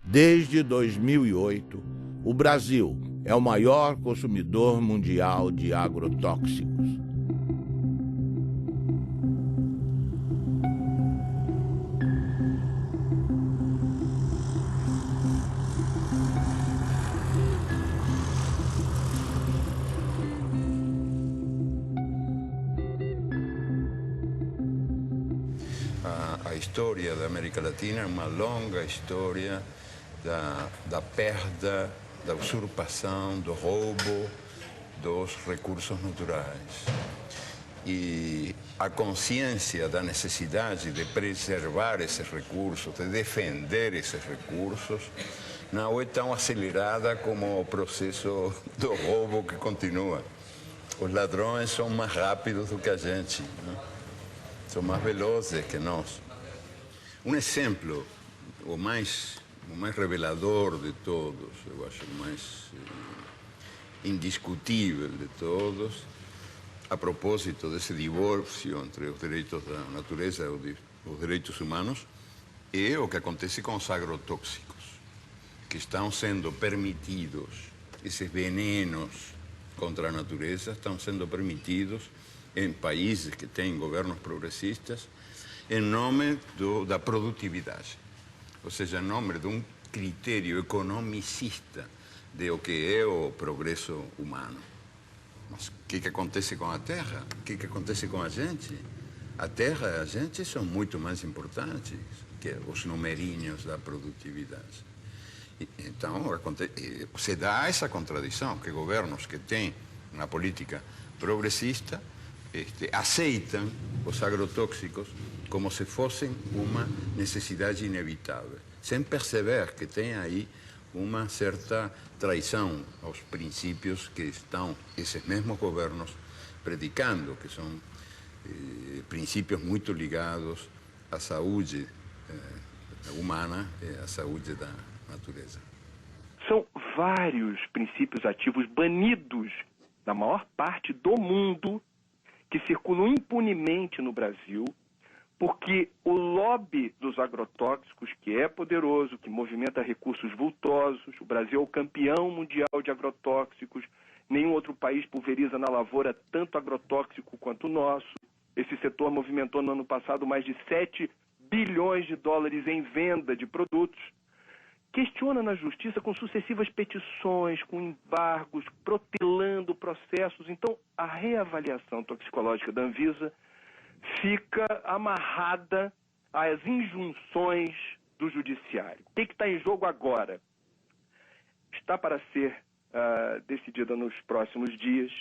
Desde 2008, o Brasil é o maior consumidor mundial de agrotóxicos. A história da América Latina é uma longa história da perda, da usurpação, do roubo dos recursos naturais. E a consciência da necessidade de preservar esses recursos, de defender esses recursos, não é tão acelerada como o processo do roubo que continua. Os ladrões são mais rápidos do que a gente, né? São mais velozes que nós. Um exemplo, o mais revelador de todos, eu acho o mais indiscutível de todos, a propósito desse divórcio entre os direitos da natureza e os direitos humanos, é o que acontece com os agrotóxicos, que estão sendo permitidos, esses venenos contra a natureza estão sendo permitidos em países que têm governos progressistas, em nome da produtividade. Ou seja, em nome de um critério economicista de o que é o progresso humano. Mas o que acontece com a terra? O que acontece com a gente? A terra e a gente são muito mais importantes que os numerinhos da produtividade. Então, se dá essa contradição, que governos que têm uma política progressista aceitam os agrotóxicos como se fossem uma necessidade inevitável, sem perceber que tem aí uma certa traição aos princípios que estão esses mesmos governos predicando, que são princípios muito ligados à saúde humana e à saúde da natureza. São vários princípios ativos banidos na maior parte do mundo que circulam impunemente no Brasil, porque o lobby dos agrotóxicos, que é poderoso, que movimenta recursos vultosos, o Brasil é o campeão mundial de agrotóxicos, nenhum outro país pulveriza na lavoura tanto agrotóxico quanto o nosso. Esse setor movimentou no ano passado mais de 7 bilhões de dólares em venda de produtos. Questiona na justiça com sucessivas petições, com embargos, protelando processos. Então, a reavaliação toxicológica da Anvisa fica amarrada às injunções do judiciário. O que está em jogo agora? Está para ser decidida nos próximos dias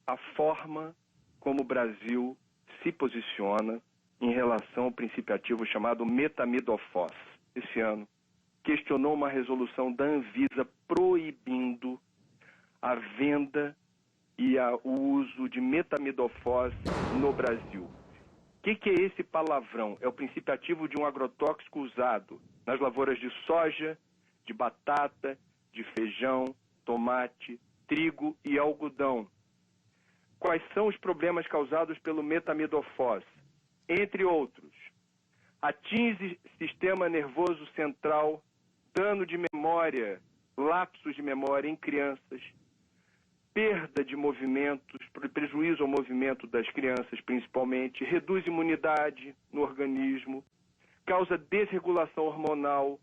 a forma como o Brasil se posiciona em relação ao princípio ativo chamado metamidofos. Esse ano, questionou uma resolução da Anvisa proibindo a venda e o uso de metamidofos no Brasil. O que é esse palavrão? É o princípio ativo de um agrotóxico usado nas lavouras de soja, de batata, de feijão, tomate, trigo e algodão. Quais são os problemas causados pelo metamidofos? Entre outros, atinge sistema nervoso central, dano de memória, lapsos de memória em crianças, perda de movimentos, prejuízo ao movimento das crianças principalmente, reduz imunidade no organismo, causa desregulação hormonal,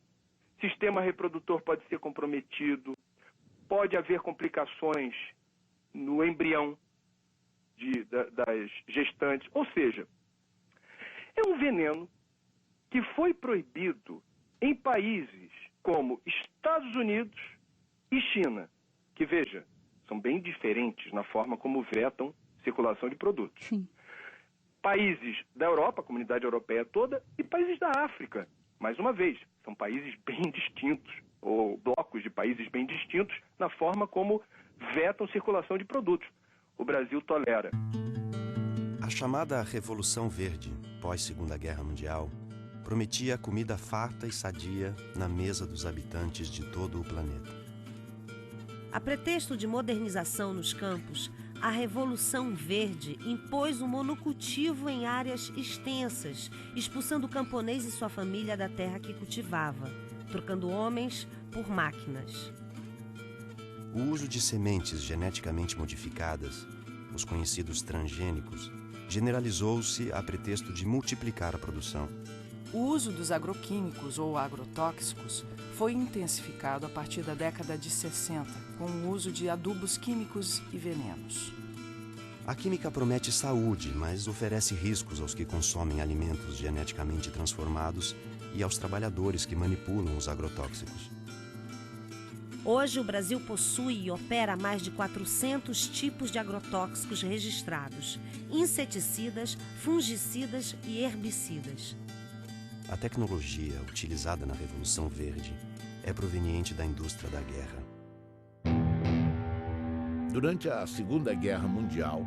sistema reprodutor pode ser comprometido, pode haver complicações no embrião das gestantes, ou seja, é um veneno que foi proibido em países como Estados Unidos e China, que, veja, são bem diferentes na forma como vetam circulação de produtos. Sim. Países da Europa, a comunidade europeia toda, e países da África. Mais uma vez, são países bem distintos, ou blocos de países bem distintos, na forma como vetam circulação de produtos. O Brasil tolera. A chamada Revolução Verde, pós-Segunda Guerra Mundial, prometia comida farta e sadia na mesa dos habitantes de todo o planeta. A pretexto de modernização nos campos, A Revolução Verde impôs o monocultivo em áreas extensas, expulsando o camponês e sua família da terra que cultivava, trocando homens por máquinas. O uso de sementes geneticamente modificadas, os conhecidos transgênicos, generalizou-se a pretexto de multiplicar a produção. O uso dos agroquímicos ou agrotóxicos foi intensificado a partir da década de 60, com o uso de adubos químicos e venenos. A química promete saúde, mas oferece riscos aos que consomem alimentos geneticamente transformados e aos trabalhadores que manipulam os agrotóxicos. Hoje, o Brasil possui e opera mais de 400 tipos de agrotóxicos registrados, inseticidas, fungicidas e herbicidas. A tecnologia utilizada na Revolução Verde é proveniente da indústria da guerra. Durante a Segunda Guerra Mundial,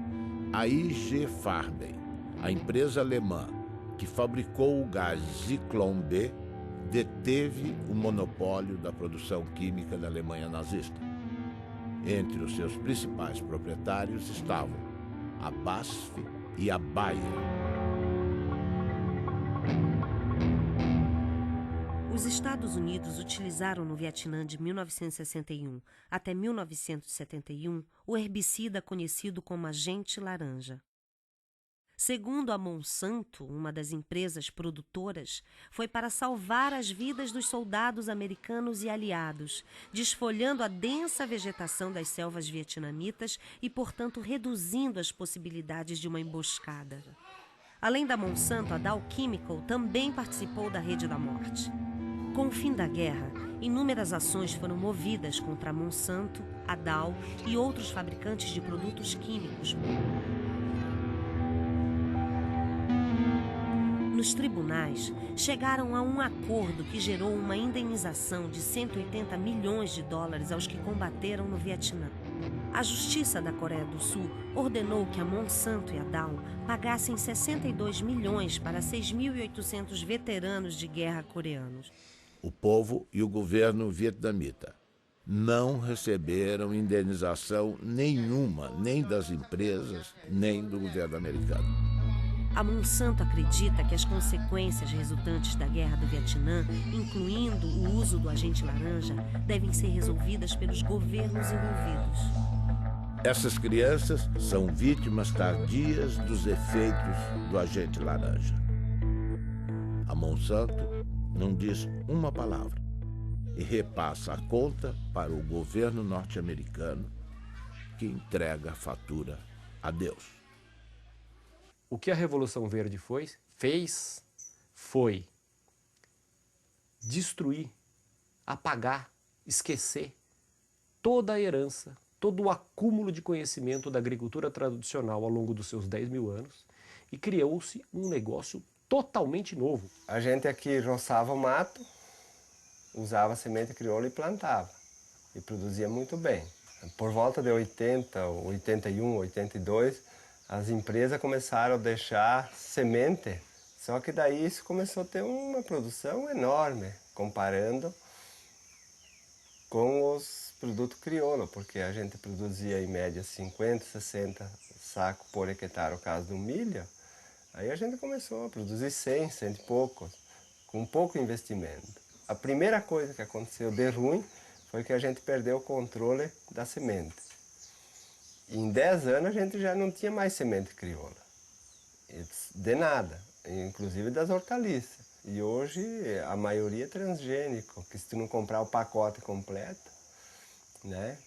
a IG Farben, a empresa alemã que fabricou o gás Zyklon B, deteve o monopólio da produção química da Alemanha nazista. Entre os seus principais proprietários estavam a BASF e a Bayer. Os Estados Unidos utilizaram no Vietnã de 1961 até 1971 o herbicida conhecido como agente laranja. Segundo a Monsanto, uma das empresas produtoras, foi para salvar as vidas dos soldados americanos e aliados, desfolhando a densa vegetação das selvas vietnamitas e, portanto, reduzindo as possibilidades de uma emboscada. Além da Monsanto, a Dow Chemical também participou da Rede da Morte. Com o fim da guerra, inúmeras ações foram movidas contra a Monsanto, a Dow e outros fabricantes de produtos químicos. Nos tribunais, chegaram a um acordo que gerou uma indenização de 180 milhões de dólares aos que combateram no Vietnã. A Justiça da Coreia do Sul ordenou que a Monsanto e a Dow pagassem 62 milhões para 6.800 veteranos de guerra coreanos. O povo e o governo vietnamita não receberam indenização nenhuma, nem das empresas, nem do governo americano. A Monsanto acredita que as consequências resultantes da guerra do Vietnã, incluindo o uso do agente laranja, devem ser resolvidas pelos governos envolvidos. Essas crianças são vítimas tardias dos efeitos do agente laranja. A Monsanto não diz uma palavra e repassa a conta para o governo norte-americano, que entrega a fatura a Deus. O que a Revolução Verde fez foi destruir, apagar, esquecer toda a herança, todo o acúmulo de conhecimento da agricultura tradicional ao longo dos seus 10 mil anos e criou-se um negócio totalmente novo. A gente aqui roçava o mato, usava semente crioula e plantava. E produzia muito bem. Por volta de 80, 81, 82, as empresas começaram a deixar semente, só que daí isso começou a ter uma produção enorme, comparando com os produtos crioulo, porque a gente produzia em média 50, 60 sacos por hectare, no caso do milho. Aí a gente começou a produzir 100, 100 e poucos, com pouco investimento. A primeira coisa que aconteceu de ruim foi que a gente perdeu o controle da semente. E em 10 anos a gente já não tinha mais semente crioula, de nada, inclusive das hortaliças. E hoje a maioria é transgênico, que se tu não comprar o pacote completo, né,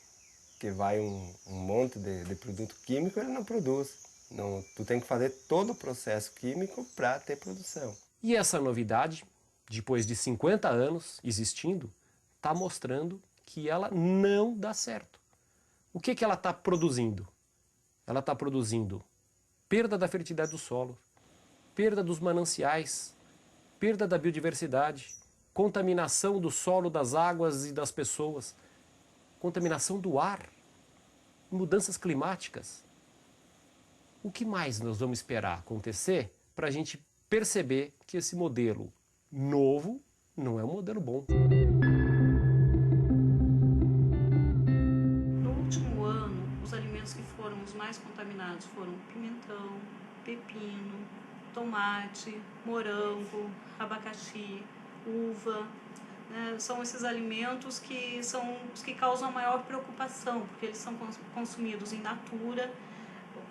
que vai um monte de produto químico, ele não produz. Não, tu tem que fazer todo o processo químico para ter produção. E essa novidade, depois de 50 anos existindo, está mostrando que ela não dá certo. O que ela está produzindo? Ela está produzindo perda da fertilidade do solo, perda dos mananciais, perda da biodiversidade, contaminação do solo, das águas e das pessoas, contaminação do ar, mudanças climáticas. O que mais nós vamos esperar acontecer para a gente perceber que esse modelo novo não é um modelo bom? No último ano, os alimentos alimentos que foram os mais contaminados foram pimentão, pepino, tomate, morango, abacaxi, uva. Né? São esses alimentos que são os que causam a maior preocupação, porque eles são consumidos in natura.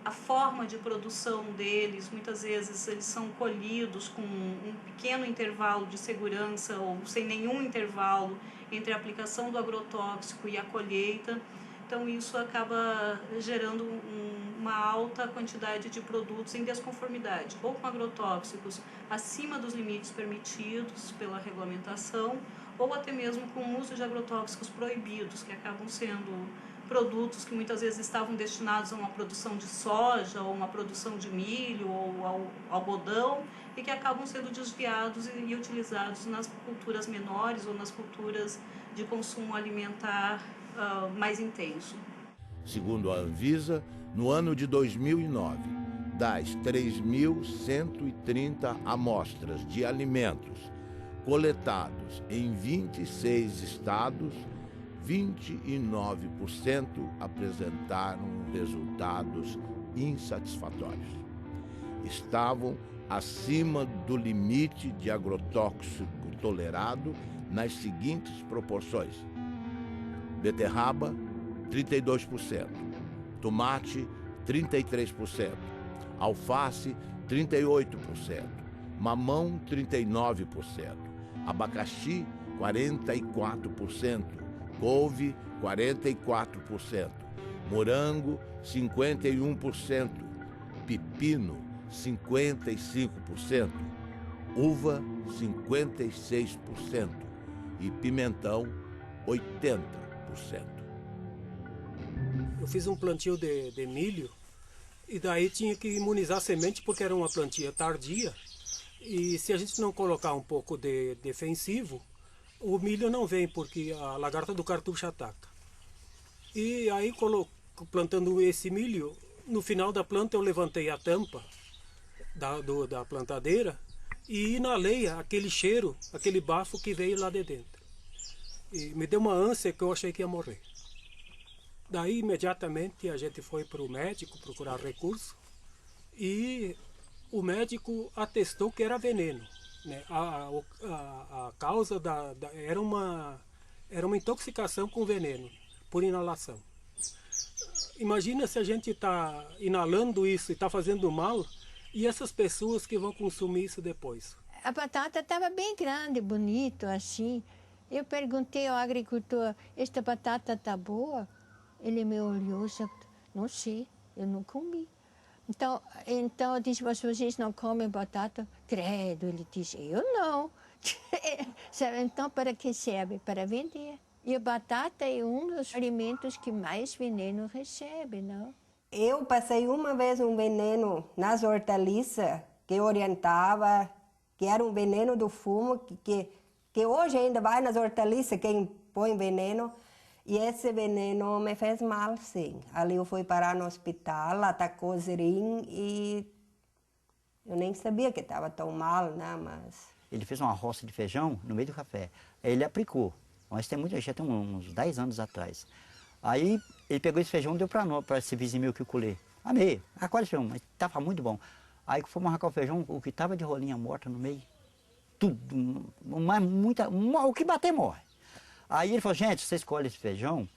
A forma de produção deles, muitas vezes eles são colhidos com um pequeno intervalo de segurança ou sem nenhum intervalo entre a aplicação do agrotóxico e a colheita. Então isso acaba gerando uma alta quantidade de produtos em desconformidade, ou com agrotóxicos acima dos limites permitidos pela regulamentação, ou até mesmo com o uso de agrotóxicos proibidos, que acabam sendo produtos que muitas vezes estavam destinados a uma produção de soja, ou uma produção de milho, ou ao algodão, e que acabam sendo desviados e utilizados nas culturas menores ou nas culturas de consumo alimentar mais intenso. Segundo a Anvisa, no ano de 2009, das 3.130 amostras de alimentos coletados em 26 estados, 29% apresentaram resultados insatisfatórios. Estavam acima do limite de agrotóxico tolerado nas seguintes proporções: beterraba, 32%, tomate, 33%, alface, 38%, mamão, 39%, abacaxi, 44%, couve, 44%, morango, 51%, pepino, 55%, uva, 56% e pimentão, 80%. Eu fiz um plantio de milho e daí tinha que imunizar a semente porque era uma plantia tardia. E se a gente não colocar um pouco de defensivo, o milho não vem porque a lagarta do cartucho ataca. E aí, plantando esse milho, no final da planta eu levantei a tampa da plantadeira e inalei aquele cheiro, aquele bafo que veio lá de dentro. E me deu uma ânsia que eu achei que ia morrer. Daí, imediatamente, a gente foi para o médico procurar recurso e o médico atestou que era veneno. Né? A causa era uma intoxicação com veneno, por inalação. Imagina se a gente está inalando isso e está fazendo mal, e essas pessoas que vão consumir isso depois. A batata estava bem grande, bonito, assim. Eu perguntei ao agricultor, esta batata está boa? Ele me olhou e disse, não sei, eu não comi. Então eu disse, mas vocês não comem batata? Credo, ele disse, eu não. Então, para que serve? Para vender. E a batata é um dos alimentos que mais veneno recebe, não? Eu passei uma vez um veneno nas hortaliças que orientava, que era um veneno do fumo, que hoje ainda vai nas hortaliças quem põe veneno. E esse veneno me fez mal, sim. Ali eu fui parar no hospital, atacou o zerim e eu nem sabia que estava tão mal, né? Mas... Ele fez uma roça de feijão no meio do café. Aí ele aplicou, mas já tem uns 10 anos atrás. Aí ele pegou esse feijão e deu para esse vizinho meu que eu colhei. Amei, quase feijão, mas estava muito bom. Aí fomos arrancar o feijão, o que estava de rolinha morta no meio, tudo, o que bater morre. Aí ele falou, gente, você escolhe esse feijão,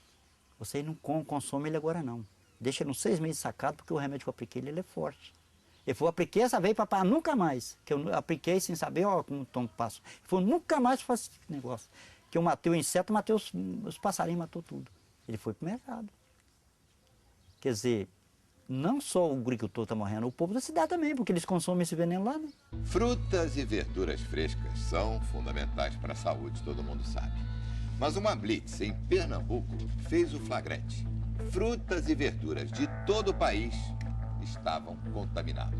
você não consome ele agora não. Deixa ele uns 6 meses sacado, porque o remédio que eu apliquei ele é forte. Ele falou, apliquei essa vez, papai, nunca mais. Que eu apliquei sem saber, ó, como tom passo. Ele falou, nunca mais faço esse negócio. Que eu matei o inseto, matei os passarinhos, matou tudo. Ele foi pro mercado. Quer dizer, não só o agricultor está morrendo, o povo da cidade também, porque eles consomem esse veneno lá, né? Frutas e verduras frescas são fundamentais para a saúde, todo mundo sabe. Mas uma blitz em Pernambuco fez o flagrante. Frutas e verduras de todo o país estavam contaminados.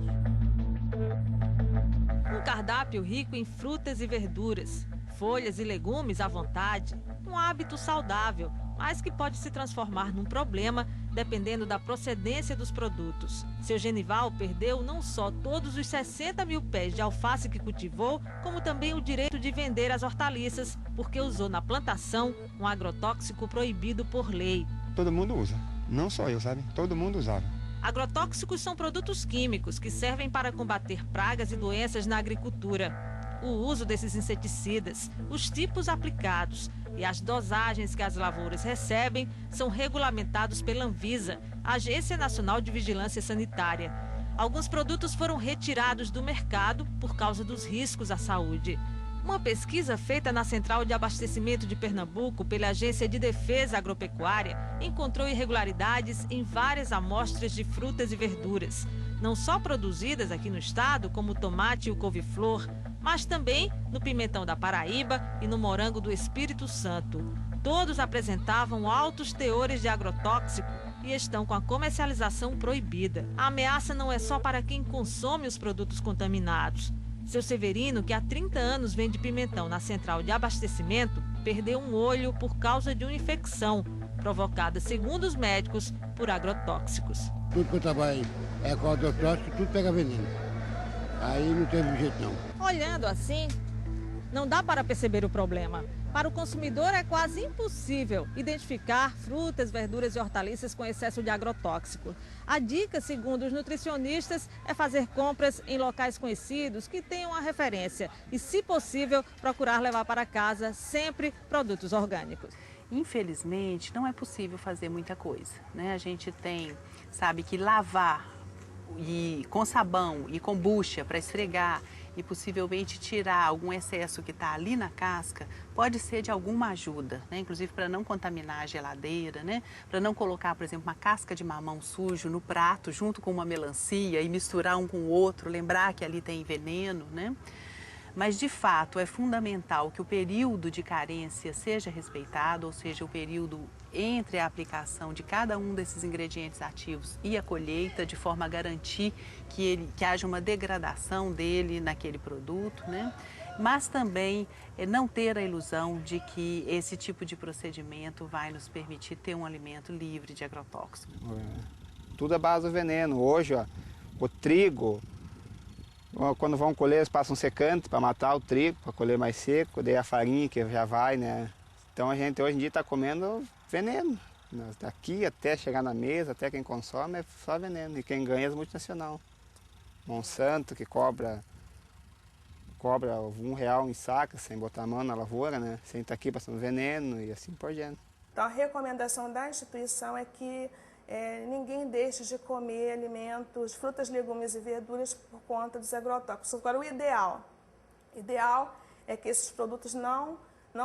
Um cardápio rico em frutas e verduras, folhas e legumes à vontade, um hábito saudável, mas que pode se transformar num problema dependendo da procedência dos produtos. Seu Genival perdeu não só todos os 60 mil pés de alface que cultivou, como também o direito de vender as hortaliças, porque usou na plantação um agrotóxico proibido por lei. Todo mundo usa. Não só eu, sabe? Todo mundo usava. Agrotóxicos são produtos químicos que servem para combater pragas e doenças na agricultura. O uso desses inseticidas, os tipos aplicados e as dosagens que as lavouras recebem são regulamentados pela Anvisa, Agência Nacional de Vigilância Sanitária. Alguns produtos foram retirados do mercado por causa dos riscos à saúde. Uma pesquisa feita na Central de Abastecimento de Pernambuco pela Agência de Defesa Agropecuária encontrou irregularidades em várias amostras de frutas e verduras, não só produzidas aqui no estado, como o tomate e o couve-flor, mas também no pimentão da Paraíba e no morango do Espírito Santo. Todos apresentavam altos teores de agrotóxico e estão com a comercialização proibida. A ameaça não é só para quem consome os produtos contaminados. Seu Severino, que há 30 anos vende pimentão na Central de Abastecimento, perdeu um olho por causa de uma infecção provocada, segundo os médicos, por agrotóxicos. Tudo que eu trabalho é com agrotóxico, tudo pega veneno. Aí não teve jeito não. Olhando assim, não dá para perceber o problema. Para o consumidor é quase impossível identificar frutas, verduras e hortaliças com excesso de agrotóxico. A dica, segundo os nutricionistas, é fazer compras em locais conhecidos que tenham a referência e, se possível, procurar levar para casa sempre produtos orgânicos. Infelizmente, não é possível fazer muita coisa, né? A gente sabe que lavar com sabão e com bucha para esfregar e possivelmente tirar algum excesso que está ali na casca, pode ser de alguma ajuda, né? Inclusive para não contaminar a geladeira, né? Para não colocar, por exemplo, uma casca de mamão sujo no prato junto com uma melancia e misturar um com o outro, lembrar que ali tem veneno, né? Mas, de fato, é fundamental que o período de carência seja respeitado, ou seja, o período entre a aplicação de cada um desses ingredientes ativos e a colheita, de forma a garantir que haja uma degradação dele naquele produto, né? Mas também não ter a ilusão de que esse tipo de procedimento vai nos permitir ter um alimento livre de agrotóxicos. Tudo é base do veneno. Hoje, ó, o trigo, quando vão colher, eles passam secante para matar o trigo, para colher mais seco, daí a farinha que já vai, né? Então a gente hoje em dia está comendo veneno. Daqui até chegar na mesa, até quem consome, é só veneno. E quem ganha é as multinacionais. Monsanto, que cobra R$1 em saca, sem botar a mão na lavoura, né? Sem estar aqui passando veneno e assim por diante. Então a recomendação da instituição é que ninguém deixe de comer alimentos, frutas, legumes e verduras por conta dos agrotóxicos. Agora, o ideal é que esses produtos não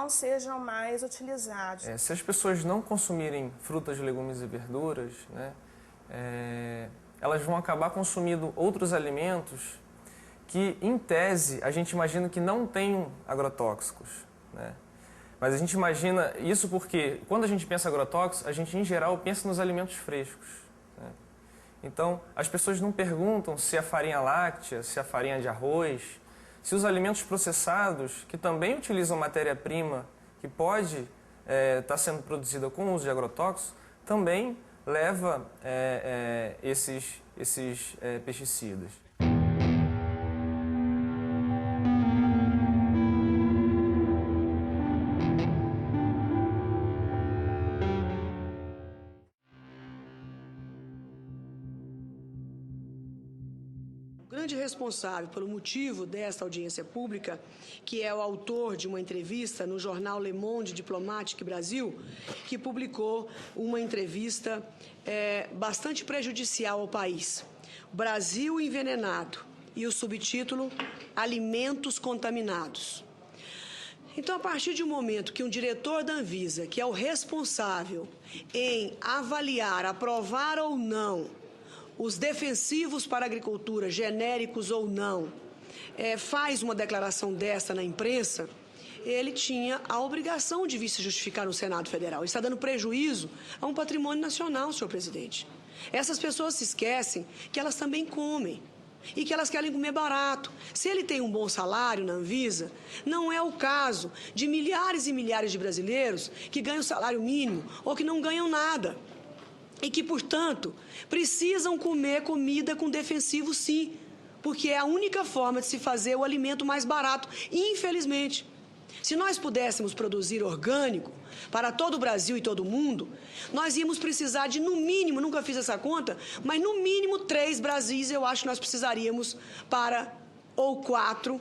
sejam mais utilizados. Se as pessoas não consumirem frutas, legumes e verduras, né, elas vão acabar consumindo outros alimentos que, em tese, a gente imagina que não tenham agrotóxicos, né? Mas a gente imagina isso porque, quando a gente pensa em agrotóxicos, a gente, em geral, pensa nos alimentos frescos, né? Então, as pessoas não perguntam se a farinha láctea, se a farinha de arroz, se os alimentos processados, que também utilizam matéria-prima que pode estar sendo produzida com o uso de agrotóxicos, também leva esses pesticidas. Responsável pelo motivo desta audiência pública, que é o autor de uma entrevista no jornal Le Monde Diplomatique Brasil, que publicou uma entrevista bastante prejudicial ao país. Brasil envenenado, e o subtítulo Alimentos contaminados. Então, a partir de um momento que um diretor da Anvisa, que é o responsável em avaliar, aprovar ou não os defensivos para a agricultura, genéricos ou não, faz uma declaração dessa na imprensa, ele tinha a obrigação de vir se justificar no Senado Federal. Ele está dando prejuízo a um patrimônio nacional, senhor presidente. Essas pessoas se esquecem que elas também comem e que elas querem comer barato. Se ele tem um bom salário na Anvisa, não é o caso de milhares e milhares de brasileiros que ganham salário mínimo ou que não ganham nada. E que, portanto, precisam comer comida com defensivo, sim, porque é a única forma de se fazer o alimento mais barato, infelizmente. Se nós pudéssemos produzir orgânico para todo o Brasil e todo o mundo, nós íamos precisar de, no mínimo, nunca fiz essa conta, mas no mínimo 3 Brasis eu acho que nós precisaríamos ou 4,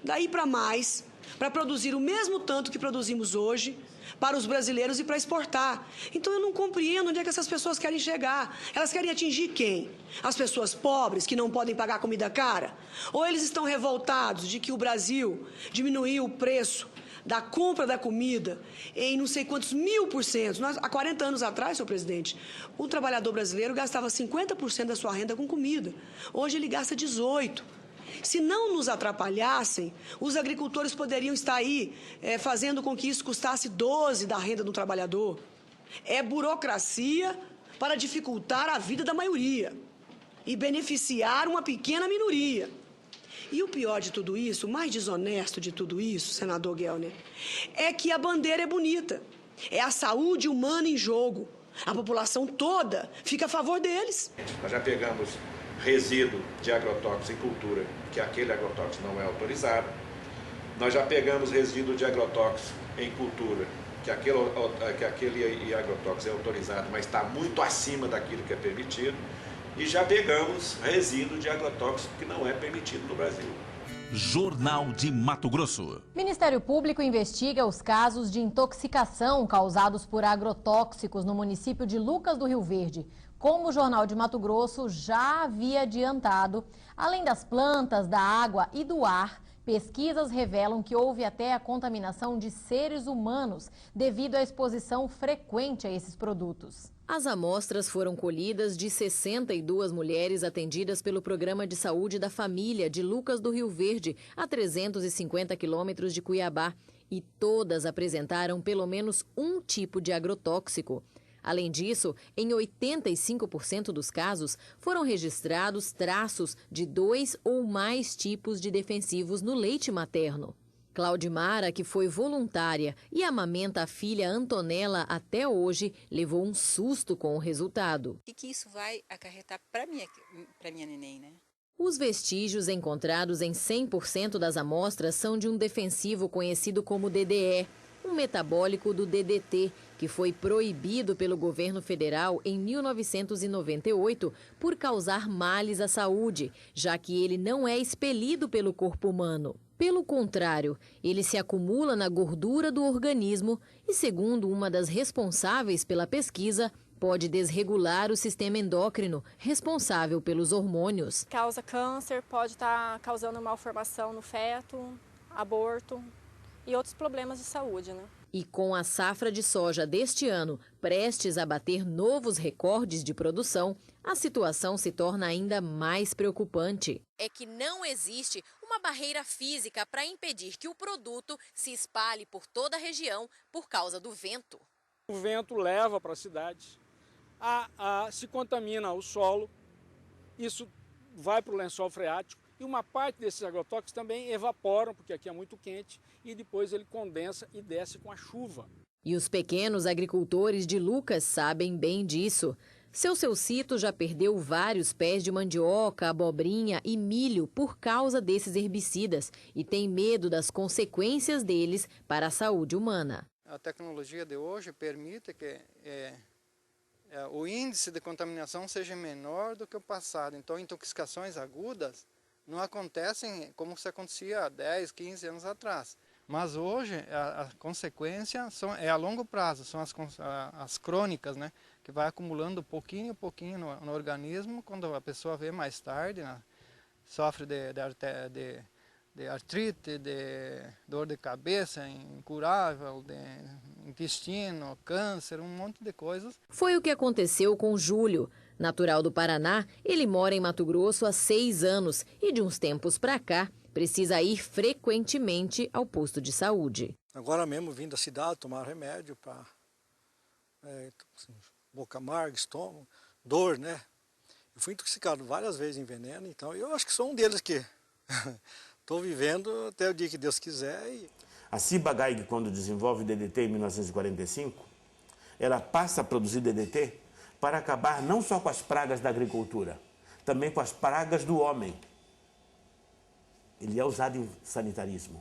daí para mais, para produzir o mesmo tanto que produzimos hoje para os brasileiros e para exportar. Então eu não compreendo onde é que essas pessoas querem chegar. Elas querem atingir quem? As pessoas pobres que não podem pagar comida cara? Ou eles estão revoltados de que o Brasil diminuiu o preço da compra da comida em não sei quantos 1000%. Há 40 anos atrás, senhor presidente, o trabalhador brasileiro gastava 50% da sua renda com comida. Hoje ele gasta 18%. Se não nos atrapalhassem, os agricultores poderiam estar aí fazendo com que isso custasse 12% da renda do trabalhador. É burocracia para dificultar a vida da maioria e beneficiar uma pequena minoria. E o pior de tudo isso, o mais desonesto de tudo isso, senador Gelner, é que a bandeira é bonita. É a saúde humana em jogo. A população toda fica a favor deles. Nós já pegamos resíduo de agrotóxico em cultura, que aquele agrotóxico não é autorizado. Nós já pegamos resíduo de agrotóxico em cultura, que aquele agrotóxico é autorizado, mas está muito acima daquilo que é permitido. E já pegamos resíduo de agrotóxico que não é permitido no Brasil. Jornal de Mato Grosso. Ministério Público investiga os casos de intoxicação causados por agrotóxicos no município de Lucas do Rio Verde. Como o Jornal de Mato Grosso já havia adiantado, além das plantas, da água e do ar, pesquisas revelam que houve até a contaminação de seres humanos devido à exposição frequente a esses produtos. As amostras foram colhidas de 62 mulheres atendidas pelo Programa de Saúde da Família de Lucas do Rio Verde, a 350 quilômetros de Cuiabá, e todas apresentaram pelo menos um tipo de agrotóxico. Além disso, em 85% dos casos, foram registrados traços de 2 ou mais tipos de defensivos no leite materno. Claudimara, que foi voluntária e amamenta a filha Antonella até hoje, levou um susto com o resultado. O que isso vai acarretar para minha neném, né? Os vestígios encontrados em 100% das amostras são de um defensivo conhecido como DDE, um metabólico do DDT, que foi proibido pelo governo federal em 1998 por causar males à saúde, já que ele não é expelido pelo corpo humano. Pelo contrário, ele se acumula na gordura do organismo e, segundo uma das responsáveis pela pesquisa, pode desregular o sistema endócrino, responsável pelos hormônios. Causa câncer, pode estar causando malformação no feto, aborto e outros problemas de saúde, né? E com a safra de soja deste ano prestes a bater novos recordes de produção, a situação se torna ainda mais preocupante. É que não existe uma barreira física para impedir que o produto se espalhe por toda a região por causa do vento. O vento leva para a cidade, se contamina o solo, isso vai para o lençol freático e uma parte desses agrotóxicos também evaporam, porque aqui é muito quente, e depois ele condensa e desce com a chuva. E os pequenos agricultores de Lucas sabem bem disso. Seu Cito já perdeu vários pés de mandioca, abobrinha e milho por causa desses herbicidas e tem medo das consequências deles para a saúde humana. A tecnologia de hoje permite que o índice de contaminação seja menor do que o passado. Então, intoxicações agudas não acontecem como se acontecia há 10, 15 anos atrás. Mas hoje a consequência é a longo prazo, são as crônicas, né? Que vai acumulando pouquinho a pouquinho no organismo. Quando a pessoa vê mais tarde, né? Sofre de artrite, de dor de cabeça incurável, de intestino, câncer, um monte de coisas. Foi o que aconteceu com Júlio. Natural do Paraná, ele mora em Mato Grosso há 6 anos e de uns tempos para cá precisa ir frequentemente ao posto de saúde. Agora mesmo vim da cidade tomar remédio para boca amarga, estômago, dor, né? Eu fui intoxicado várias vezes em veneno, então eu acho que sou um deles que estou vivendo até o dia que Deus quiser. A Ciba-Geigy, quando desenvolve o DDT em 1945, ela passa a produzir DDT para acabar não só com as pragas da agricultura, também com as pragas do homem. Ele é usado em sanitarismo.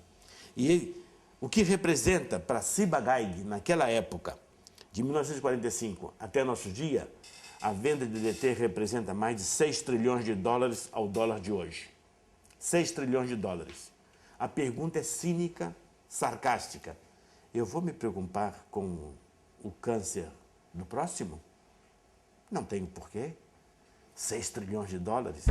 E O que representa para Ciba-Geigy, naquela época, de 1945 até nosso dia, a venda de DDT representa mais de 6 trilhões de dólares ao dólar de hoje. 6 trilhões de dólares. A pergunta é cínica, sarcástica. Eu vou me preocupar com o câncer do próximo? Não tenho porquê. 6 trilhões de dólares.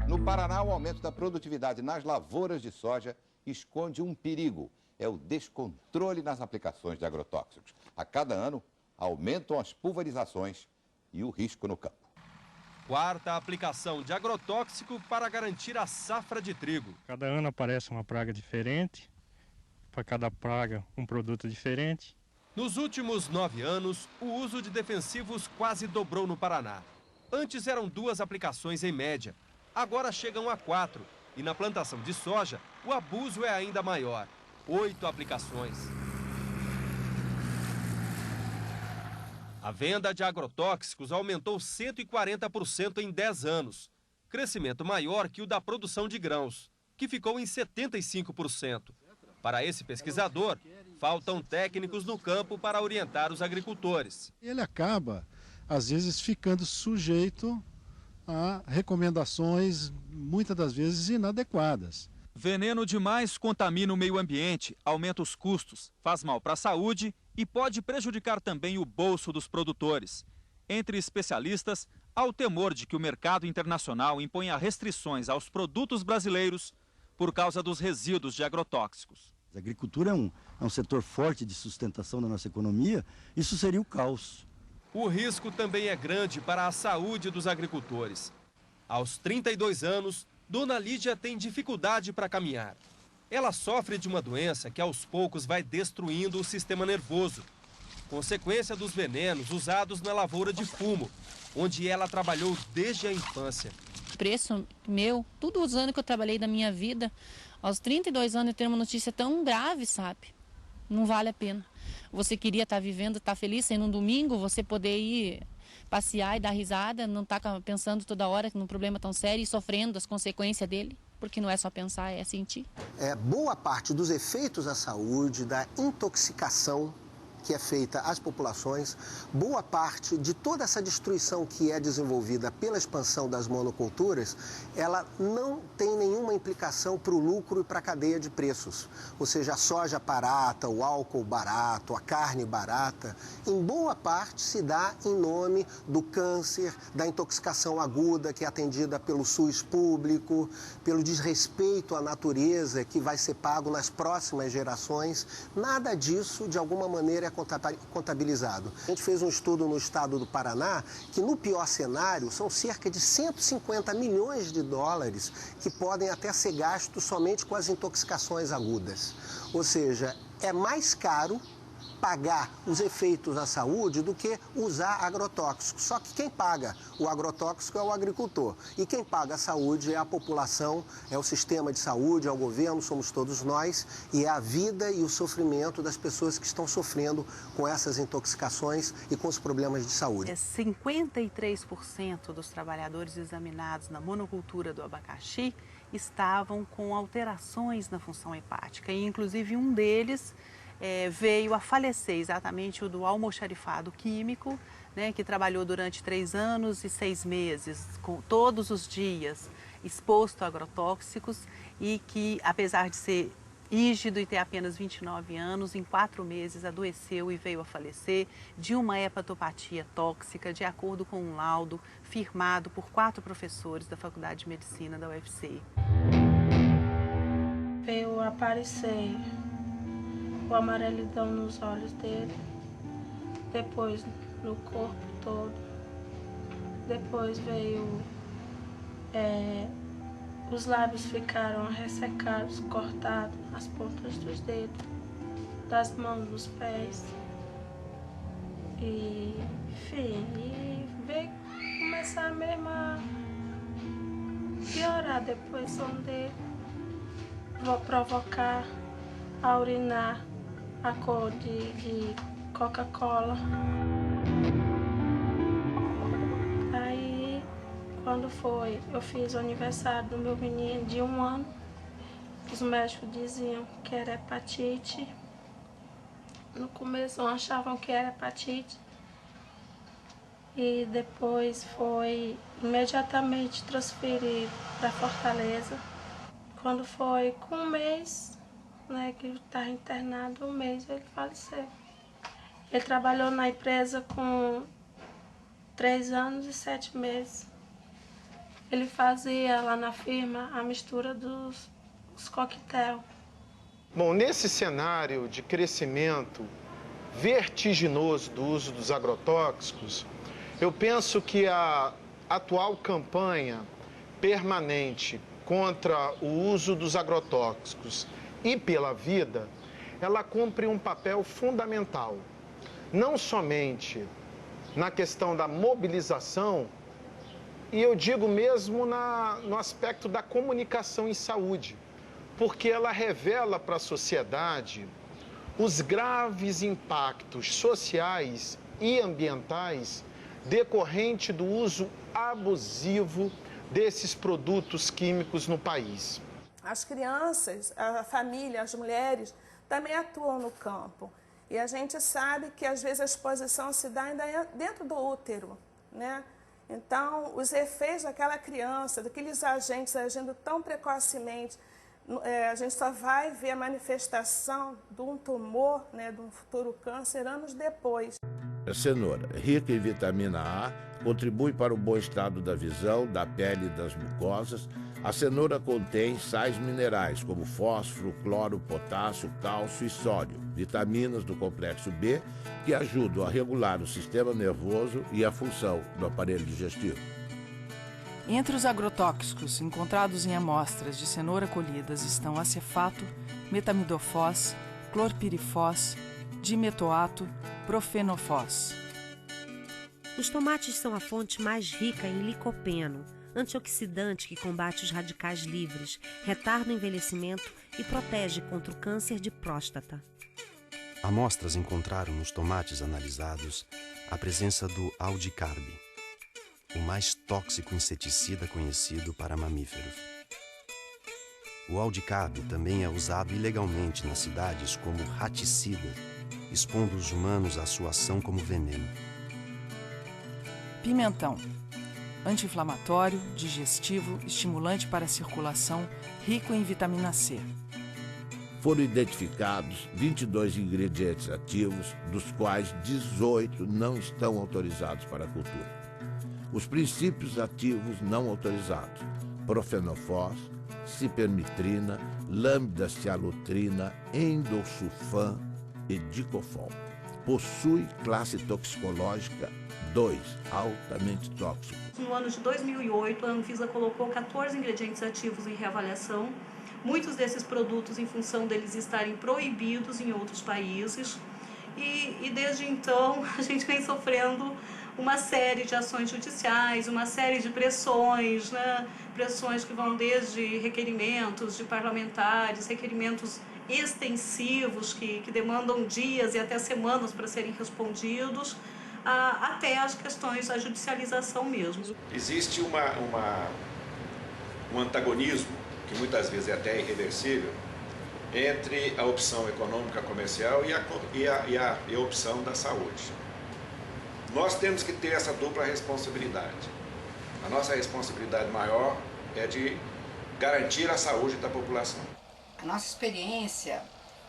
No Paraná, o aumento da produtividade nas lavouras de soja esconde um perigo. É o descontrole nas aplicações de agrotóxicos. A cada ano, aumentam as pulverizações e o risco no campo. Quarta aplicação de agrotóxico para garantir a safra de trigo. Cada ano aparece uma praga diferente, para cada praga um produto diferente. Nos últimos 9 anos, o uso de defensivos quase dobrou no Paraná. Antes eram 2 aplicações em média, agora chegam a 4. E na plantação de soja, o abuso é ainda maior, 8 aplicações. A venda de agrotóxicos aumentou 140% em 10 anos, crescimento maior que o da produção de grãos, que ficou em 75%. Para esse pesquisador, faltam técnicos no campo para orientar os agricultores. Ele acaba, às vezes, ficando sujeito a recomendações, muitas das vezes, inadequadas. Veneno demais contamina o meio ambiente, aumenta os custos, faz mal para a saúde e pode prejudicar também o bolso dos produtores. Entre especialistas, há o temor de que o mercado internacional imponha restrições aos produtos brasileiros por causa dos resíduos de agrotóxicos. A agricultura é um setor forte de sustentação da nossa economia, isso seria o caos. O risco também é grande para a saúde dos agricultores. Aos 32 anos, Dona Lídia tem dificuldade para caminhar. Ela sofre de uma doença que aos poucos vai destruindo o sistema nervoso, consequência dos venenos usados na lavoura de fumo, onde ela trabalhou desde a infância. Preço meu, todos os anos que eu trabalhei da minha vida, aos 32 anos eu ter uma notícia tão grave, sabe? Não vale a pena. Você queria estar vivendo, estar feliz, sendo um domingo, você poder ir passear e dar risada, não estar pensando toda hora num problema tão sério e sofrendo as consequências dele, porque não é só pensar, é sentir. Boa parte dos efeitos à saúde, da intoxicação que é feita às populações, boa parte de toda essa destruição que é desenvolvida pela expansão das monoculturas, ela não tem nenhuma implicação para o lucro e para a cadeia de preços. Ou seja, a soja barata, o álcool barato, a carne barata, em boa parte se dá em nome do câncer, da intoxicação aguda que é atendida pelo SUS público, pelo desrespeito à natureza que vai ser pago nas próximas gerações. Nada disso, de alguma maneira, é contabilizado. A gente fez um estudo no estado do Paraná que, no pior cenário, são cerca de 150 milhões de dólares que podem até ser gastos somente com as intoxicações agudas. Ou seja, é mais caro pagar os efeitos à saúde do que usar agrotóxicos. Só que quem paga o agrotóxico é o agricultor. E quem paga a saúde é a população, é o sistema de saúde, é o governo, somos todos nós. E é a vida e o sofrimento das pessoas que estão sofrendo com essas intoxicações e com os problemas de saúde. 53% dos trabalhadores examinados na monocultura do abacaxi estavam com alterações na função hepática. E, inclusive, um deles veio a falecer, exatamente o do almoxarifado químico, né, que trabalhou durante 3 anos e 6 meses, todos os dias, exposto a agrotóxicos e que, apesar de ser rígido e ter apenas 29 anos, em 4 meses adoeceu e veio a falecer de uma hepatopatia tóxica, de acordo com um laudo firmado por 4 professores da Faculdade de Medicina da UFC. Veio aparecer o amarelidão nos olhos dele, depois no corpo todo, depois veio, os lábios ficaram ressecados, cortados, as pontas dos dedos, das mãos, dos pés, e enfim, e veio começar mesmo a piorar depois, onde vou provocar a urinar a cor de Coca-Cola. Aí, quando foi, eu fiz o aniversário do meu menino de 1 ano, os médicos diziam que era hepatite. No começo não achavam que era hepatite. E depois foi imediatamente transferido para Fortaleza. Quando foi com um mês, né, que ele estava internado, um mês ele faleceu. Ele trabalhou na empresa com 3 anos e 7 meses. Ele fazia lá na firma a mistura dos coquetel. Bom, nesse cenário de crescimento vertiginoso do uso dos agrotóxicos, eu penso que a atual campanha permanente contra o uso dos agrotóxicos e pela vida, ela cumpre um papel fundamental, não somente na questão da mobilização, e eu digo mesmo no aspecto da comunicação em saúde, porque ela revela para a sociedade os graves impactos sociais e ambientais decorrente do uso abusivo desses produtos químicos no país. As crianças, a família, as mulheres também atuam no campo. E a gente sabe que às vezes a exposição se dá ainda dentro do útero, né? Então, os efeitos daquela criança, daqueles agentes agindo tão precocemente, a gente só vai ver a manifestação de um tumor, né, de um futuro câncer, anos depois. A cenoura, rica em vitamina A, contribui para o bom estado da visão, da pele e das mucosas. A cenoura contém sais minerais como fósforo, cloro, potássio, cálcio e sódio, vitaminas do complexo B, que ajudam a regular o sistema nervoso e a função do aparelho digestivo. Entre os agrotóxicos encontrados em amostras de cenoura colhidas estão acefato, metamidofós, clorpirifós, dimetoato, profenofós. Os tomates são a fonte mais rica em licopeno, antioxidante que combate os radicais livres, retarda o envelhecimento e protege contra o câncer de próstata. Amostras encontraram nos tomates analisados a presença do aldicarb, o mais tóxico inseticida conhecido para mamíferos. O aldicarb também é usado ilegalmente nas cidades como raticida, expondo os humanos à sua ação como veneno. Pimentão. Anti-inflamatório, digestivo, estimulante para a circulação, rico em vitamina C. Foram identificados 22 ingredientes ativos, dos quais 18 não estão autorizados para a cultura. Os princípios ativos não autorizados: profenofós, cipermitrina, lambda-cialutrina, endosulfan e dicofol. Possui classe toxicológica 2, altamente tóxico. No ano de 2008, a Anvisa colocou 14 ingredientes ativos em reavaliação. Muitos desses produtos, em função deles estarem proibidos em outros países. E desde então, a gente vem sofrendo uma série de ações judiciais, uma série de pressões, né? Pressões que vão desde requerimentos de parlamentares, requerimentos extensivos que demandam dias e até semanas para serem respondidos, até as questões da judicialização mesmo. Existe um antagonismo, que muitas vezes é até irreversível, entre a opção econômica comercial e a opção da saúde. Nós temos que ter essa dupla responsabilidade. A nossa responsabilidade maior é de garantir a saúde da população. A nossa experiência,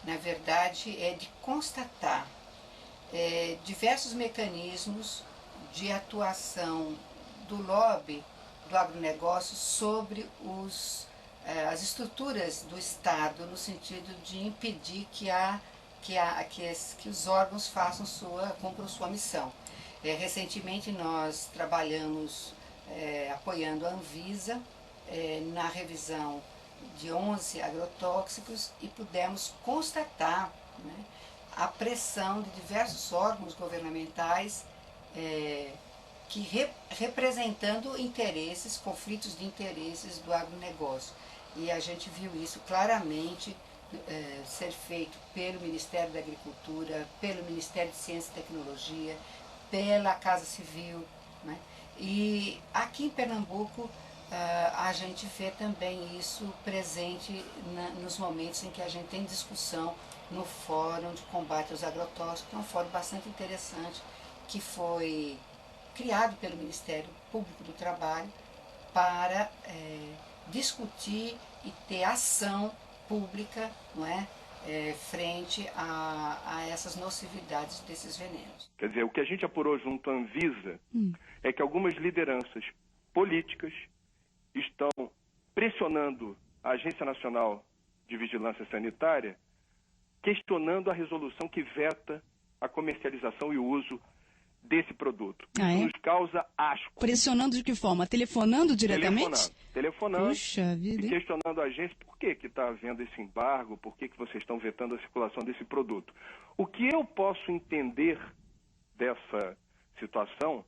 na verdade, é de constatar diversos mecanismos de atuação do lobby do agronegócio sobre as estruturas do Estado, no sentido de impedir que os órgãos cumpram sua missão. Recentemente nós trabalhamos apoiando a Anvisa na revisão de 11 agrotóxicos e pudemos constatar, né, a pressão de diversos órgãos governamentais representando conflitos de interesses do agronegócio. E a gente viu isso claramente ser feito pelo Ministério da Agricultura, pelo Ministério de Ciência e Tecnologia, pela Casa Civil, né? E aqui em Pernambuco a gente vê também isso presente nos momentos em que a gente tem discussão no Fórum de Combate aos Agrotóxicos, que é um fórum bastante interessante, que foi criado pelo Ministério Público do Trabalho para discutir e ter ação pública, não é, frente a essas nocividades desses venenos. Quer dizer, o que a gente apurou junto à Anvisa é que algumas lideranças políticas estão pressionando a Agência Nacional de Vigilância Sanitária, questionando a resolução que veta a comercialização e o uso desse produto. Isso nos causa asco. Pressionando de que forma? Telefonando diretamente? Telefonando Puxa vida, e questionando a agência por que está havendo esse embargo, por que vocês estão vetando a circulação desse produto. O que eu posso entender dessa situação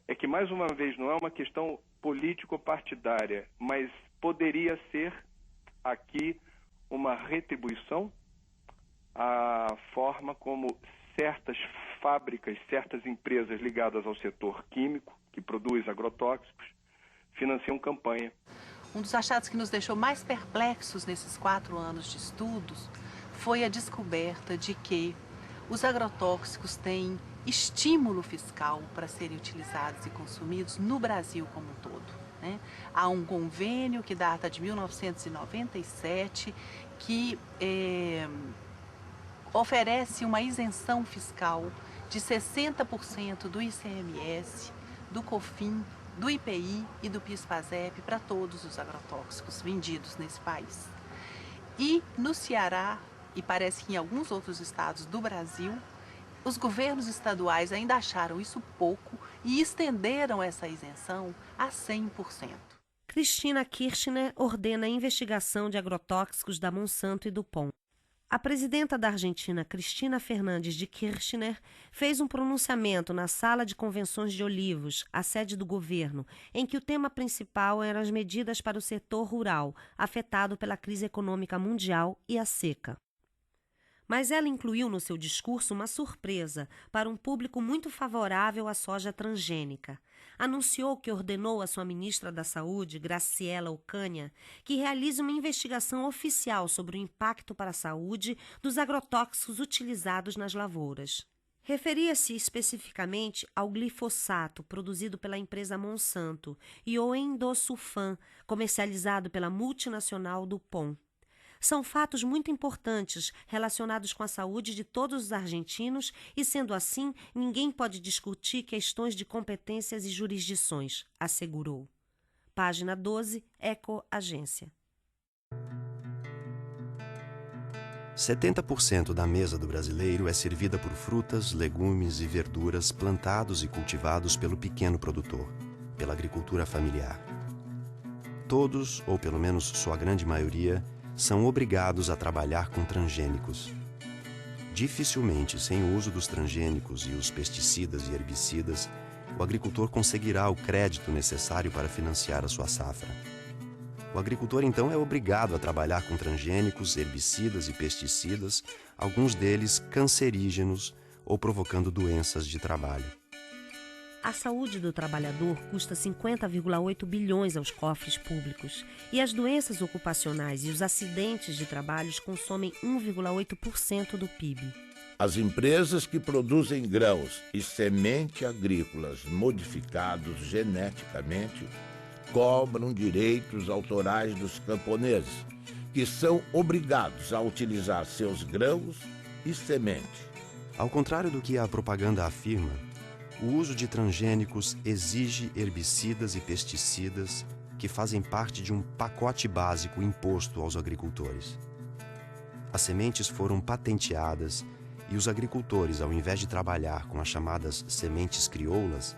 é que, mais uma vez, não é uma questão político-partidária, mas poderia ser aqui uma retribuição à forma como certas fábricas, certas empresas ligadas ao setor químico, que produz agrotóxicos, financiam campanha. Um dos achados que nos deixou mais perplexos nesses 4 anos de estudos foi a descoberta de que os agrotóxicos têm estímulo fiscal para serem utilizados e consumidos no Brasil como um todo, né? Há um convênio que data de 1997 que oferece uma isenção fiscal de 60% do ICMS, do COFINS, do IPI e do PIS/PASEP para todos os agrotóxicos vendidos nesse país. E no Ceará, e parece que em alguns outros estados do Brasil, os governos estaduais ainda acharam isso pouco e estenderam essa isenção a 100%. Cristina Kirchner ordena a investigação de agrotóxicos da Monsanto e do POM. A presidenta da Argentina, Cristina Fernandes de Kirchner, fez um pronunciamento na Sala de Convenções de Olivos, a sede do governo, em que o tema principal eram as medidas para o setor rural, afetado pela crise econômica mundial e a seca. Mas ela incluiu no seu discurso uma surpresa para um público muito favorável à soja transgênica. Anunciou que ordenou à sua ministra da Saúde, Graciela Ocaña, que realize uma investigação oficial sobre o impacto para a saúde dos agrotóxicos utilizados nas lavouras. Referia-se especificamente ao glifosato, produzido pela empresa Monsanto, e ao endosulfan, comercializado pela multinacional DuPont. São fatos muito importantes relacionados com a saúde de todos os argentinos e, sendo assim, ninguém pode discutir questões de competências e jurisdições, assegurou. Página 12, Eco Agência. 70% da mesa do brasileiro é servida por frutas, legumes e verduras plantados e cultivados pelo pequeno produtor, pela agricultura familiar. Todos, ou pelo menos sua grande maioria, são obrigados a trabalhar com transgênicos. Dificilmente, sem o uso dos transgênicos e os pesticidas e herbicidas, o agricultor conseguirá o crédito necessário para financiar a sua safra. O agricultor, então, é obrigado a trabalhar com transgênicos, herbicidas e pesticidas, alguns deles cancerígenos ou provocando doenças de trabalho. A saúde do trabalhador custa 50,8 bilhões aos cofres públicos e as doenças ocupacionais e os acidentes de trabalho consomem 1,8% do PIB. As empresas que produzem grãos e semente agrícolas modificados geneticamente cobram direitos autorais dos camponeses, que são obrigados a utilizar seus grãos e semente. Ao contrário do que a propaganda afirma, o uso de transgênicos exige herbicidas e pesticidas que fazem parte de um pacote básico imposto aos agricultores. As sementes foram patenteadas e os agricultores, ao invés de trabalhar com as chamadas sementes crioulas,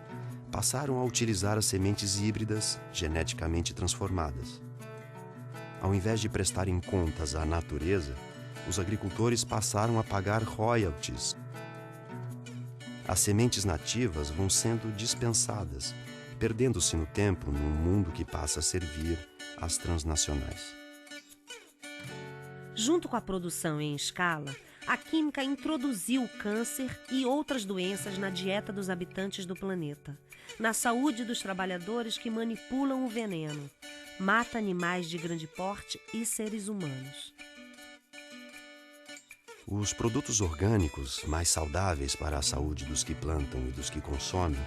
passaram a utilizar as sementes híbridas geneticamente transformadas. Ao invés de prestarem contas à natureza, os agricultores passaram a pagar royalties. As sementes nativas vão sendo dispensadas, perdendo-se no tempo num mundo que passa a servir às transnacionais. Junto com a produção em escala, a química introduziu o câncer e outras doenças na dieta dos habitantes do planeta. na saúde dos trabalhadores que manipulam o veneno. Mata animais de grande porte e seres humanos. Os produtos orgânicos, mais saudáveis para a saúde dos que plantam e dos que consomem,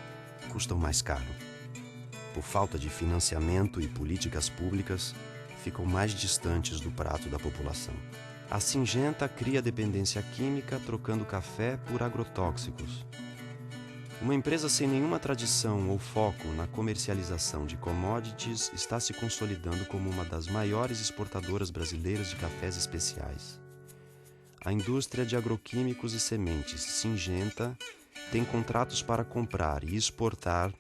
custam mais caro. Por falta de financiamento e políticas públicas, ficam mais distantes do prato da população. A Syngenta cria dependência química trocando café por agrotóxicos. Uma empresa sem nenhuma tradição ou foco na comercialização de commodities está se consolidando como uma das maiores exportadoras brasileiras de cafés especiais. A indústria de agroquímicos e sementes Syngenta tem contratos para comprar e exportar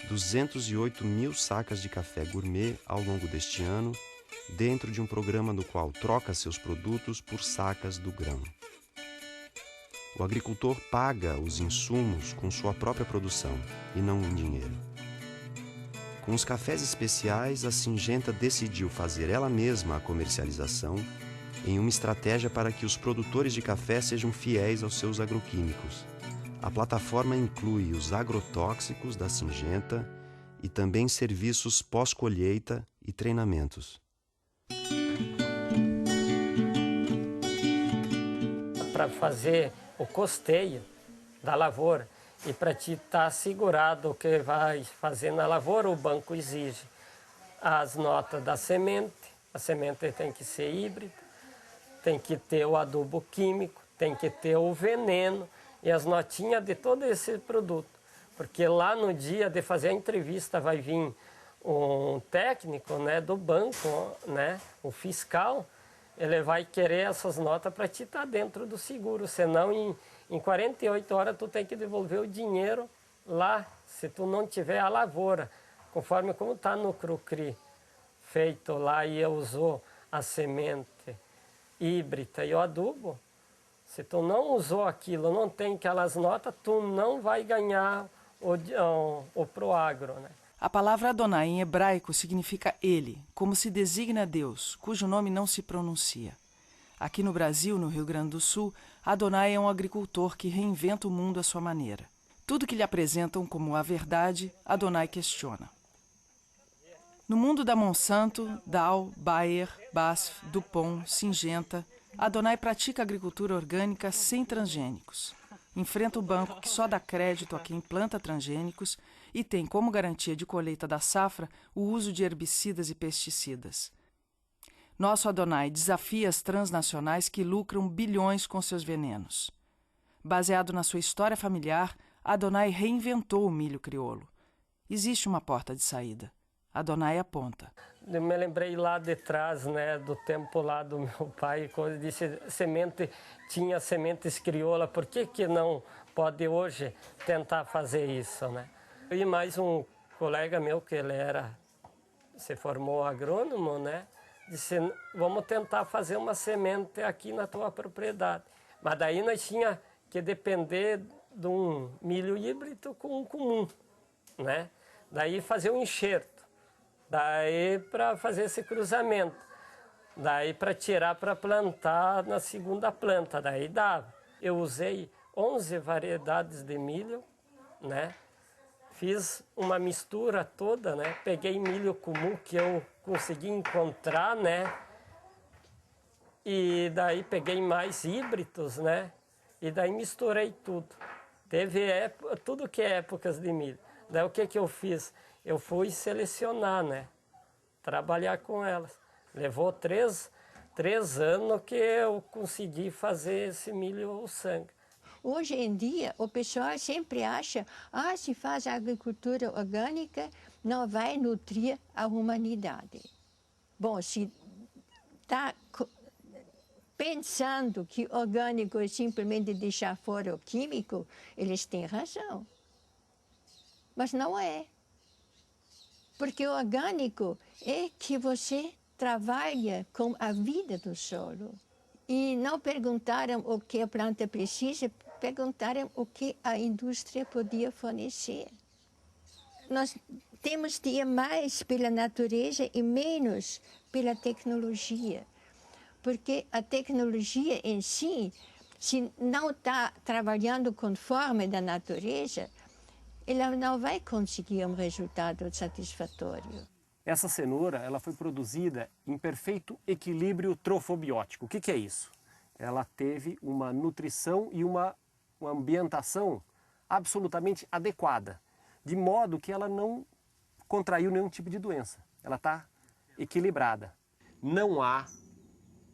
208 mil sacas de café gourmet ao longo deste ano, dentro de um programa no qual troca seus produtos por sacas do grão. O agricultor paga os insumos com sua própria produção e não em dinheiro. Com os cafés especiais, a Syngenta decidiu fazer ela mesma a comercialização em uma estratégia para que os produtores de café sejam fiéis aos seus agroquímicos. A plataforma inclui os agrotóxicos da Syngenta e também serviços pós-colheita e treinamentos. Para fazer o costeio da lavoura e para te estar assegurado o que vai fazer na lavoura, o banco exige as notas da semente. A semente tem que ser híbrida, tem que ter o adubo químico, tem que ter o veneno e as notinhas de todo esse produto. Porque lá no dia de fazer a entrevista vai vir um técnico, né, do banco, né, o fiscal, ele vai querer essas notas para te estar dentro do seguro, senão em 48 horas tu tem que devolver o dinheiro lá, se tu não tiver a lavoura, conforme como está no Crucri, feito lá e usou a semente híbrida e o adubo, se tu não usou aquilo, não tem aquelas notas, tu não vai ganhar o Proagro, né? A palavra Adonai em hebraico significa ele, como se designa Deus, cujo nome não se pronuncia. Aqui no Brasil, no Rio Grande do Sul, Adonai é um agricultor que reinventa o mundo à sua maneira. Tudo que lhe apresentam como a verdade, Adonai questiona. No mundo da Monsanto, Dow, Bayer, BASF, DuPont, Syngenta, Adonai pratica agricultura orgânica sem transgênicos. Enfrenta o banco que só dá crédito a quem planta transgênicos e tem como garantia de colheita da safra o uso de herbicidas e pesticidas. Nosso Adonai desafia as transnacionais que lucram bilhões com seus venenos. Baseado na sua história familiar, Adonai reinventou o milho crioulo. Existe uma porta de saída. Adonai aponta. Eu me lembrei lá de trás, né, do tempo lá do meu pai, quando disse tinha sementes crioula, por que não pode hoje tentar fazer isso, né? E mais um colega meu, que ele se formou agrônomo, né, disse, vamos tentar fazer uma semente aqui na tua propriedade. Mas daí nós tinha que depender de um milho híbrido com um comum, né? Daí fazer um enxerto. Daí para fazer esse cruzamento, daí para tirar para plantar na segunda planta, daí dava. Eu usei 11 variedades de milho, né? Fiz uma mistura toda, né? Peguei milho comum que eu consegui encontrar, né? E daí peguei mais híbridos, né? E daí misturei tudo. Teve tudo que é épocas de milho. Daí o que eu fiz? Eu fui selecionar, né? Trabalhar com elas. Levou três anos que eu consegui fazer esse milho sangue. Hoje em dia, o pessoal sempre acha, se faz agricultura orgânica, não vai nutrir a humanidade. Bom, se está pensando que orgânico é simplesmente deixar fora o químico, eles têm razão. Mas não é. Porque o orgânico é que você trabalha com a vida do solo. E não perguntaram o que a planta precisa, perguntaram o que a indústria podia fornecer. Nós temos de ir mais pela natureza e menos pela tecnologia. Porque a tecnologia em si, se não está trabalhando conforme da natureza, ela não vai conseguir um resultado satisfatório. Essa cenoura ela foi produzida em perfeito equilíbrio trofobiótico. O que é isso? Ela teve uma nutrição e uma ambientação absolutamente adequada, de modo que ela não contraiu nenhum tipo de doença. Ela está equilibrada. Não há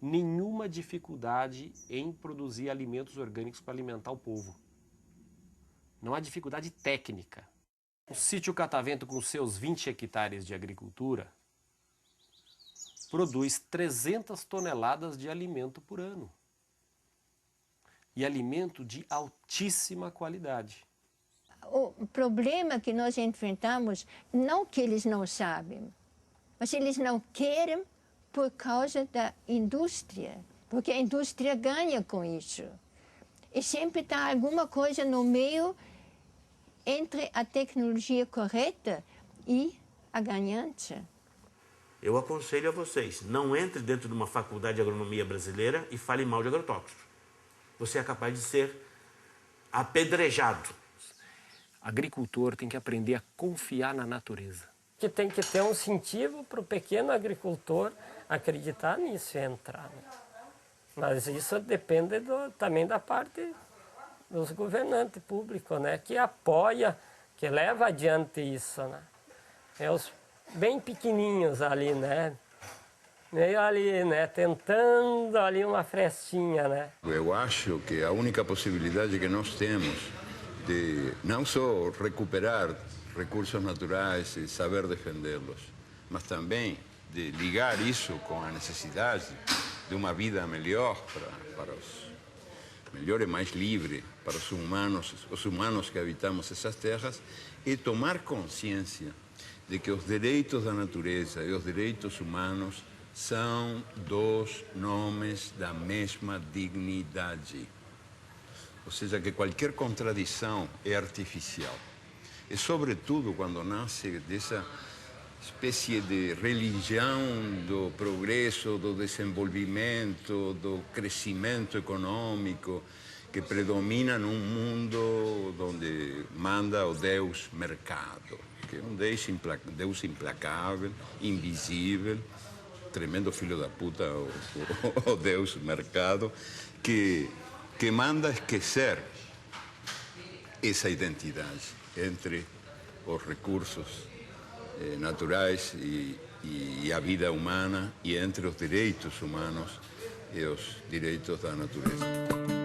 nenhuma dificuldade em produzir alimentos orgânicos para alimentar o povo. Não há dificuldade técnica. O sítio Catavento, com seus 20 hectares de agricultura, produz 300 toneladas de alimento por ano. E alimento de altíssima qualidade. O problema que nós enfrentamos, não que eles não sabem, mas eles não querem por causa da indústria, porque a indústria ganha com isso. E sempre está alguma coisa no meio entre a tecnologia correta e a ganhante. Eu aconselho a vocês, não entre dentro de uma faculdade de agronomia brasileira e fale mal de agrotóxicos. Você é capaz de ser apedrejado. Agricultor tem que aprender a confiar na natureza. Que tem que ter um incentivo para o pequeno agricultor acreditar nisso e entrar. Né? Mas isso depende também da parte dos governantes públicos, né? Que apoia, que leva adiante isso. Né? É os bem pequenininhos ali, né? Meio ali, né? Tentando ali uma frestinha, né? Eu acho que a única possibilidade que nós temos de não só recuperar recursos naturais e saber defendê-los, mas também de ligar isso com a necessidade de uma vida melhor para os melhor e mais livre para os humanos que habitamos essas terras, e tomar consciência de que os direitos da natureza e os direitos humanos são dois nomes da mesma dignidade. Ou seja, que qualquer contradição é artificial. E, sobretudo, quando nasce dessa espécie de religião do progresso, do desenvolvimento, do crescimento econômico, que predomina num mundo onde manda o Deus mercado, que é um Deus implacável, invisível, tremendo filho da puta, o Deus mercado, que manda esquecer essa identidade entre os recursos naturais e a vida humana, e entre os direitos humanos e os direitos da natureza.